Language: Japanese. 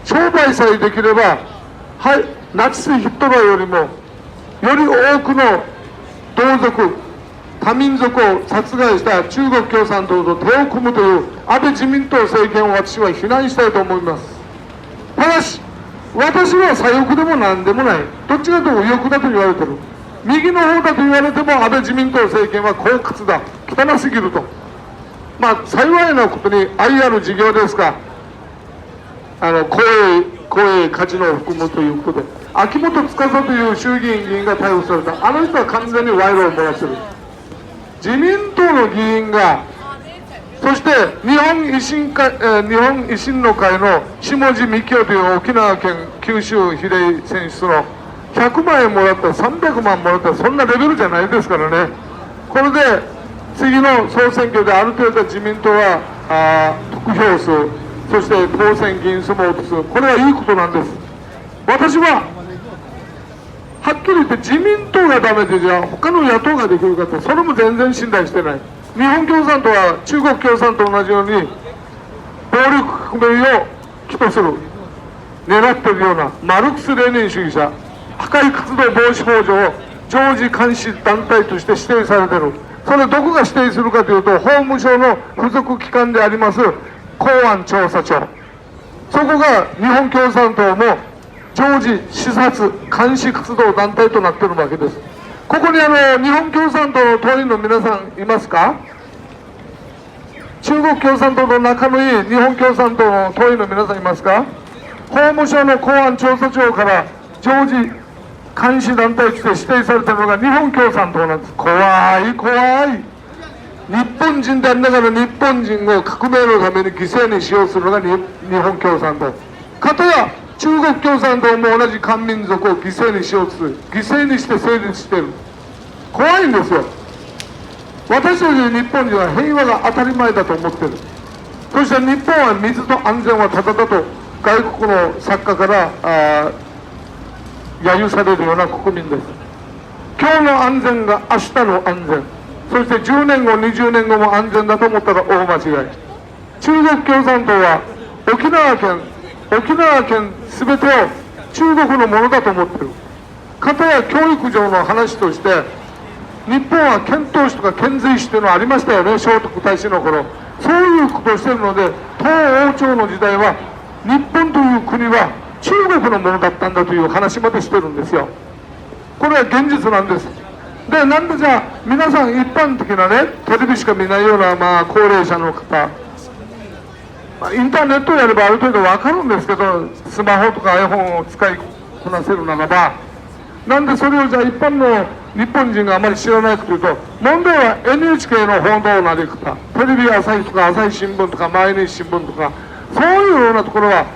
商売さえできれば、はい、ナチスヒトラーよりもより多くの同族多民族を殺害した中国共産党と手を組むという安倍自民党政権を私は非難したいと思います。ただし私は左翼でも何でもない、どっちかというと右翼だと言われてる、右の方だと言われても安倍自民党政権は狡猾だ、汚すぎると。まあ幸いなことに愛ある事業ですが、公営カジノを含むということで、秋元司という衆議院議員が逮捕された。あの人は完全に賄賂をもらってる。自民党の議員が、そして日本維新の会の下地幹夫という沖縄県九州比例選出の100万円もらった、300万もらった、そんなレベルじゃないですからね。これで次の総選挙である程度自民党は得票数、そして当選議員数も落とす、これはいいことなんです。私ははっきり言って自民党がダメで、じゃあ他の野党ができるかって、それも全然信頼してない。日本共産党は中国共産党と同じように暴力革命を起とする狙っているようなマルクス・レーニン主義者、破壊活動防止法上常時監視団体として指定されている。それどこが指定するかというと、法務省の付属機関であります公安調査庁、そこが日本共産党も常時視察監視活動団体となっているわけです。ここに日本共産党の党員の皆さんいますか？中国共産党と仲のいい日本共産党の党員の皆さんいますか？法務省の公安調査庁から常時監視団体として指定されたのが日本共産党なんです。怖い怖い。日本人でありながら日本人を革命のために犠牲にしようするのが日本共産党。かたや中国共産党も同じ漢民族を犠牲にしようとする、犠牲にして成立している。怖いんですよ。私たち日本人は平和が当たり前だと思っている。そして日本は水と安全はただだと外国の作家から揶揄されるような国民です。今日の安全が明日の安全、そして10年後20年後も安全だと思ったら大間違い。中国共産党は沖縄県全てを中国のものだと思っている。かたや教育上の話として、日本は遣唐使とか遣隋使というのはありましたよね、聖徳太子の頃。そういうことをしているので、唐王朝の時代は日本という国は中国のものだったんだという話までしてるんですよ。これは現実なんです。で、なんでじゃあ皆さん一般的なね、テレビしか見ないような高齢者の方、インターネットをやればある程度分かるんですけど、スマホとか iPhone を使いこなせるならば、なんでそれをじゃあ一般の日本人があまり知らないかというと、問題は NHK の報道のあり方、テレビ朝日とか朝日新聞とか毎日新聞とか、そういうようなところは